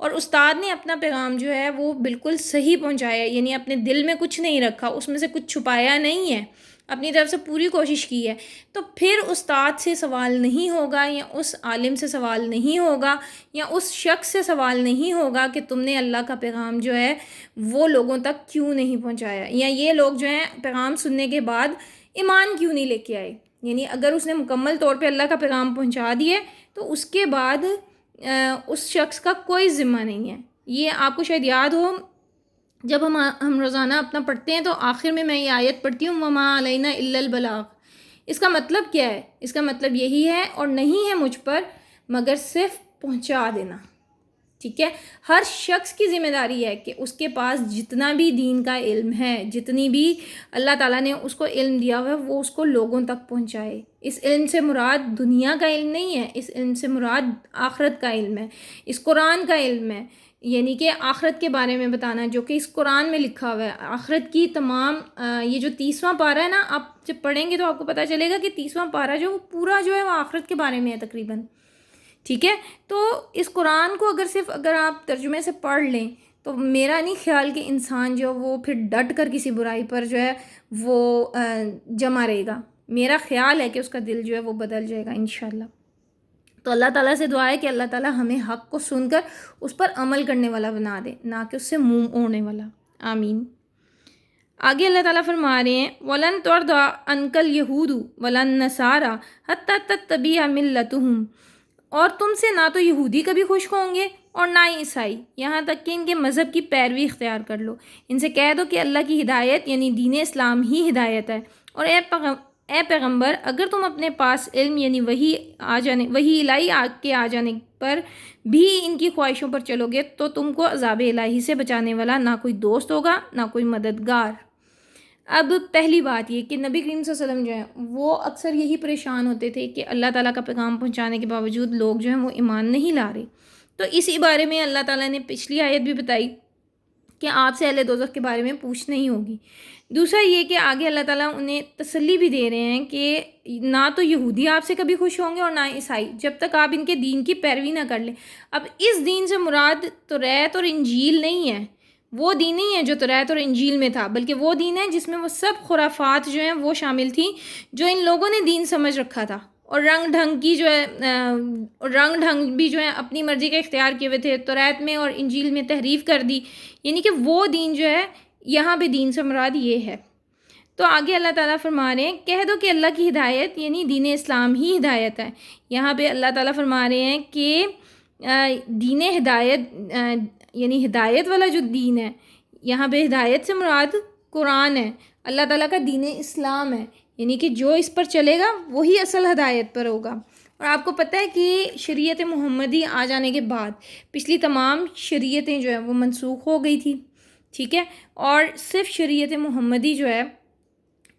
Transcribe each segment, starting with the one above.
اور استاد نے اپنا پیغام جو ہے وہ بالکل صحیح پہنچایا، یعنی اپنے دل میں کچھ نہیں رکھا، اس میں سے کچھ چھپایا نہیں ہے، اپنی طرف سے پوری کوشش کی ہے، تو پھر استاد سے سوال نہیں ہوگا، یا اس عالم سے سوال نہیں ہوگا، یا اس شخص سے سوال نہیں ہوگا کہ تم نے اللہ کا پیغام جو ہے وہ لوگوں تک کیوں نہیں پہنچایا، یا یہ لوگ جو ہیں پیغام سننے کے بعد ایمان کیوں نہیں لے کے آئے۔ یعنی اگر اس نے مکمل طور پہ اللہ کا پیغام پہنچا دیے تو اس کے بعد اس شخص کا کوئی ذمہ نہیں ہے۔ یہ آپ کو شاید یاد ہو، جب ہم روزانہ اپنا پڑھتے ہیں تو آخر میں یہ آیت پڑھتی ہوں، وما علینا الا البلاغ۔ اس کا مطلب کیا ہے؟ اس کا مطلب یہی ہے، اور نہیں ہے مجھ پر مگر صرف پہنچا دینا، ٹھیک ہے؟ ہر شخص کی ذمہ داری ہے کہ اس کے پاس جتنا بھی دین کا علم ہے، جتنی بھی اللہ تعالیٰ نے اس کو علم دیا ہوا ہے، وہ اس کو لوگوں تک پہنچائے۔ اس علم سے مراد دنیا کا علم نہیں ہے، اس علم سے مراد آخرت کا علم ہے، اس قرآن کا علم ہے، یعنی کہ آخرت کے بارے میں بتانا، جو کہ اس قرآن میں لکھا ہوا ہے۔ آخرت کی تمام یہ جو 30واں پارہ ہے نا، آپ جب پڑھیں گے تو آپ کو پتہ چلے گا کہ 30واں پارہ جو پورا جو ہے وہ آخرت کے بارے میں ہے تقریباً، ٹھیک ہے؟ تو اس قرآن کو اگر آپ ترجمے سے پڑھ لیں تو میرا نہیں خیال کہ انسان جو وہ پھر ڈٹ کر کسی برائی پر جو ہے وہ جمع رہے گا۔ میرا خیال ہے کہ اس کا دل جو ہے وہ بدل جائے گا انشاءاللہ۔ تو اللہ تعالیٰ سے دعا ہے کہ اللہ تعالیٰ ہمیں حق کو سن کر اس پر عمل کرنے والا بنا دے، نہ کہ اس سے منہ موڑنے والا۔ آمین۔ آگے اللہ تعالیٰ فرما رہے ہیں وَلَن تُرْضَىٰ عَنْكَ الْيَهُودُ وَلَا النَّصَارَىٰ حَتَّىٰ تَتَّبِعَ مِلَّتَهُمْ، اور تم سے نہ تو یہودی کبھی خوش ہوں گے اور نہ ہی عیسائی، یہاں تک کہ ان کے مذہب کی پیروی اختیار کر لو۔ ان سے کہہ دو کہ اللہ کی ہدایت یعنی دین اسلام ہی ہدایت ہے، اور اے پیغمبر اگر تم اپنے پاس علم یعنی وہی الہی کے آ جانے پر بھی ان کی خواہشوں پر چلو گے تو تم کو عذاب الہی سے بچانے والا نہ کوئی دوست ہوگا نہ کوئی مددگار۔ اب پہلی بات یہ کہ نبی کریم صلی اللہ علیہ وسلم جو ہیں وہ اکثر یہی پریشان ہوتے تھے کہ اللہ تعالیٰ کا پیغام پہنچانے کے باوجود لوگ جو ہیں وہ ایمان نہیں لا رہے، تو اسی بارے میں اللہ تعالیٰ نے پچھلی آیت بھی بتائی کہ آپ سے اہل دوزخ کے بارے میں پوچھ نہیں ہوگی۔ دوسرا یہ کہ آگے اللہ تعالیٰ انہیں تسلی بھی دے رہے ہیں کہ نہ تو یہودی آپ سے کبھی خوش ہوں گے اور نہ عیسائی، جب تک آپ ان کے دین کی پیروی نہ کر لیں۔ اب اس دین سے مراد توریت اور انجیل نہیں ہے، وہ دین نہیں ہے جو توریت اور انجیل میں تھا، بلکہ وہ دین ہے جس میں وہ سب خرافات جو ہیں وہ شامل تھیں جو ان لوگوں نے دین سمجھ رکھا تھا، اور رنگ ڈھنگ بھی جو ہے اپنی مرضی کا اختیار کیے ہوئے تھے، توریت میں اور انجیل میں تحریف کر دی، یعنی کہ وہ دین جو ہے یہاں پہ دین سے مراد یہ ہے۔ تو آگے اللہ تعالیٰ فرما رہے ہیں کہہ دو کہ اللہ کی ہدایت یعنی دین اسلام ہی ہدایت ہے۔ یہاں پہ اللہ تعالیٰ فرما رہے ہیں کہ دین ہدایت یعنی ہدایت والا جو دین ہے، یہاں پہ ہدایت سے مراد قرآن ہے، اللہ تعالیٰ کا دین اسلام ہے، یعنی کہ جو اس پر چلے گا وہی اصل ہدایت پر ہوگا۔ اور آپ کو پتہ ہے کہ شریعت محمدی آ جانے کے بعد پچھلی تمام شریعتیں جو ہیں وہ منسوخ ہو گئی تھی، ٹھیک ہے، اور صرف شریعت محمدی جو ہے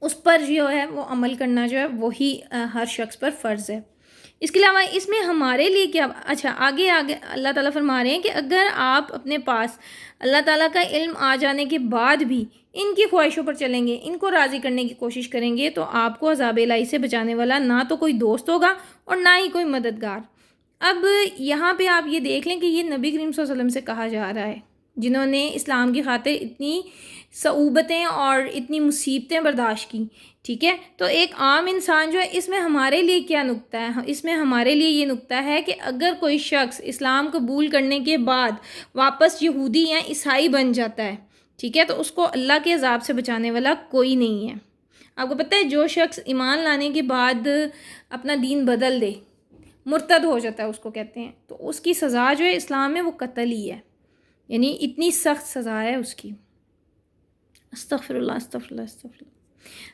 اس پر جو ہے وہ عمل کرنا جو ہے وہی ہر شخص پر فرض ہے۔ اس کے علاوہ اس میں ہمارے لیے کیا، اچھا آگے اللہ تعالیٰ فرما رہے ہیں کہ اگر آپ اپنے پاس اللہ تعالیٰ کا علم آ جانے کے بعد بھی ان کی خواہشوں پر چلیں گے، ان کو راضی کرنے کی کوشش کریں گے، تو آپ کو عذاب الہی سے بچانے والا نہ تو کوئی دوست ہوگا اور نہ ہی کوئی مددگار۔ اب یہاں پہ آپ یہ دیکھ لیں کہ یہ نبی کریم صلی اللہ علیہ وسلم سے کہا جا رہا ہے، جنہوں نے اسلام کی خاطر اتنی صعوبتیں اور اتنی مصیبتیں برداشت کی، ٹھیک ہے؟ تو ایک عام انسان جو ہے اس میں ہمارے لیے کیا نکتہ ہے؟ اس میں ہمارے لیے یہ نکتہ ہے کہ اگر کوئی شخص اسلام قبول کرنے کے بعد واپس یہودی یا عیسائی بن جاتا ہے، ٹھیک ہے، تو اس کو اللہ کے عذاب سے بچانے والا کوئی نہیں ہے۔ آپ کو پتہ ہے جو شخص ایمان لانے کے بعد اپنا دین بدل دے، مرتد ہو جاتا ہے اس کو کہتے ہیں، تو اس کی سزا جو ہے اسلام میں وہ قتل ہی ہے، یعنی اتنی سخت سزا ہے اس کی۔ استغفر اللہ استغفر اللہ استغفر اللہ۔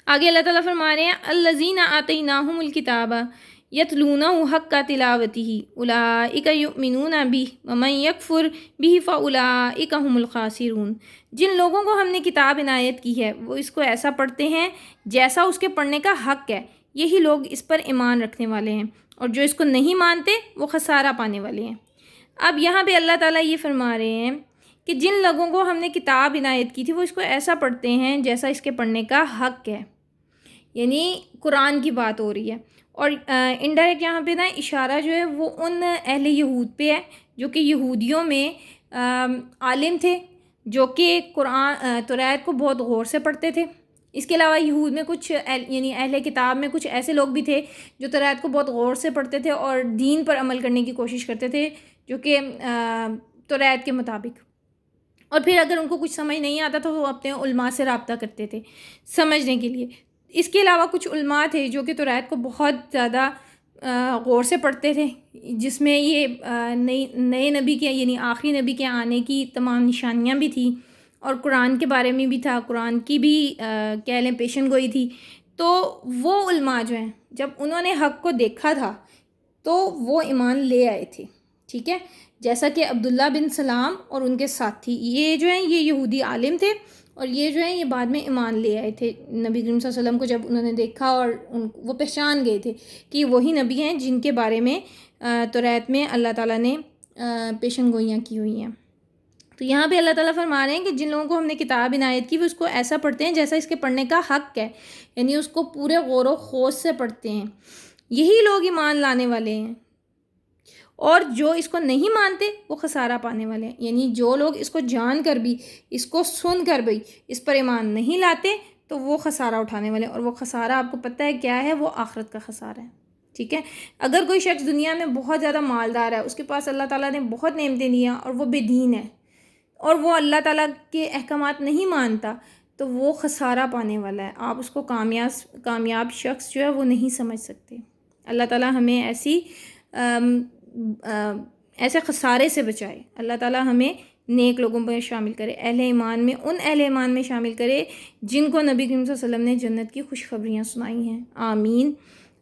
آگے اللہ تعالیٰ فرما رہے ہیں الذین آتیناہم الکتاب یتلونہ حق تلاوتہ اولئک یؤمنون بہ ومن یکفر بہ فاولئک هم الخاسرون۔ جن لوگوں کو ہم نے کتاب عنایت کی ہے وہ اس کو ایسا پڑھتے ہیں جیسا اس کے پڑھنے کا حق ہے، یہی لوگ اس پر ایمان رکھنے والے ہیں، اور جو اس کو نہیں مانتے وہ خسارہ پانے والے ہیں۔ اب یہاں پہ اللہ تعالیٰ یہ فرما رہے ہیں کہ جن لوگوں کو ہم نے کتاب عنایت کی تھی وہ اس کو ایسا پڑھتے ہیں جیسا اس کے پڑھنے کا حق ہے، یعنی قرآن کی بات ہو رہی ہے، اور انڈائریکٹ یہاں پہ نا اشارہ جو ہے وہ ان اہل یہود پہ ہے جو کہ یہودیوں میں عالم تھے، جو کہ قرآن توریت کو بہت غور سے پڑھتے تھے۔ اس کے علاوہ یہود میں کچھ یعنی اہل کتاب میں کچھ ایسے لوگ بھی تھے جو توریت کو بہت غور سے پڑھتے تھے اور دین پر عمل کرنے کی کوشش کرتے تھے، جو کہ توریت کے مطابق۔ اور پھر اگر ان کو کچھ سمجھ نہیں آتا تو وہ اپنے علماء سے رابطہ کرتے تھے سمجھنے کے لیے۔ اس کے علاوہ کچھ علماء تھے جو کہ توریت کو بہت زیادہ غور سے پڑھتے تھے، جس میں یہ نئے نبی کے یعنی آخری نبی کے آنے کی تمام نشانیاں بھی تھیں، اور قرآن کے بارے میں بھی تھا، قرآن کی بھی کہہ لیں پیشن گوئی تھی۔ تو وہ علماء جو ہیں، جب انہوں نے حق کو دیکھا تھا تو وہ ایمان لے آئے تھے، ٹھیک ہے، جیسا کہ عبداللہ بن سلام اور ان کے ساتھی، یہ جو ہیں یہ یہودی عالم تھے، اور یہ جو ہیں یہ بعد میں ایمان لے آئے تھے نبی کریم صلی اللہ علیہ وسلم کو جب انہوں نے دیکھا، اور وہ پہچان گئے تھے کہ وہی نبی ہیں جن کے بارے میں توریت میں اللہ تعالیٰ نے پیشن گوئیاں کی ہوئی ہیں۔ تو یہاں پہ اللہ تعالیٰ فرما رہے ہیں کہ جن لوگوں کو ہم نے کتاب عنایت کی وہ اس کو ایسا پڑھتے ہیں جیسا اس کے پڑھنے کا حق ہے، یعنی اس کو پورے غور و خوض سے پڑھتے ہیں، یہی لوگ ایمان لانے والے ہیں۔ اور جو اس کو نہیں مانتے وہ خسارہ پانے والے ہیں، یعنی جو لوگ اس کو جان کر بھی، اس کو سن کر بھی اس پر ایمان نہیں لاتے تو وہ خسارہ اٹھانے والے ہیں، اور وہ خسارہ آپ کو پتہ ہے کیا ہے، وہ آخرت کا خسارہ ہے، ٹھیک ہے۔ اگر کوئی شخص دنیا میں بہت زیادہ مالدار ہے، اس کے پاس اللہ تعالیٰ نے بہت نعمتیں دی ہیں، اور وہ بے دین ہے اور وہ اللہ تعالیٰ کے احکامات نہیں مانتا، تو وہ خسارہ پانے والا ہے۔ آپ اس کو کامیاب شخص جو ہے وہ نہیں سمجھ سکتے۔ اللہ تعالیٰ ہمیں ایسے خسارے سے بچائے، اللہ تعالیٰ ہمیں نیک لوگوں میں شامل کرے، اہل ایمان میں، ان اہل ایمان میں شامل کرے جن کو نبی کریم صلی اللہ علیہ وسلم نے جنت کی خوشخبریاں سنائی ہیں، آمین۔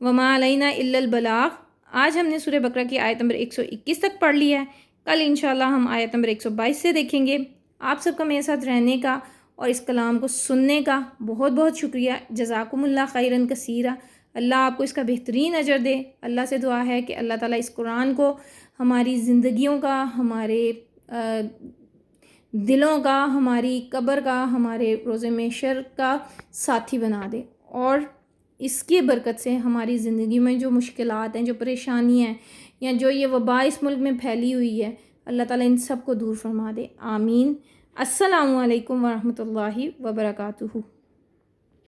وما علینا الا البلاغ۔ آج ہم نے سورہ بقرہ کی آیت نمبر 121 تک پڑھ لی ہے، کل انشاءاللہ ہم آیت نمبر 122 سے دیکھیں گے۔ آپ سب کا میرے ساتھ رہنے کا اور اس کلام کو سننے کا بہت بہت شکریہ، جزاکم اللہ خیرا کثیرا۔ اللہ آپ کو اس کا بہترین اجر دے۔ اللہ سے دعا ہے کہ اللہ تعالیٰ اس قرآن کو ہماری زندگیوں کا، ہمارے دلوں کا، ہماری قبر کا، ہمارے روز محشر کا ساتھی بنا دے، اور اس کی برکت سے ہماری زندگی میں جو مشکلات ہیں، جو پریشانی ہیں، یا جو یہ وبا اس ملک میں پھیلی ہوئی ہے، اللہ تعالیٰ ان سب کو دور فرما دے، آمین۔ السلام علیکم ورحمۃ اللہ وبرکاتہ۔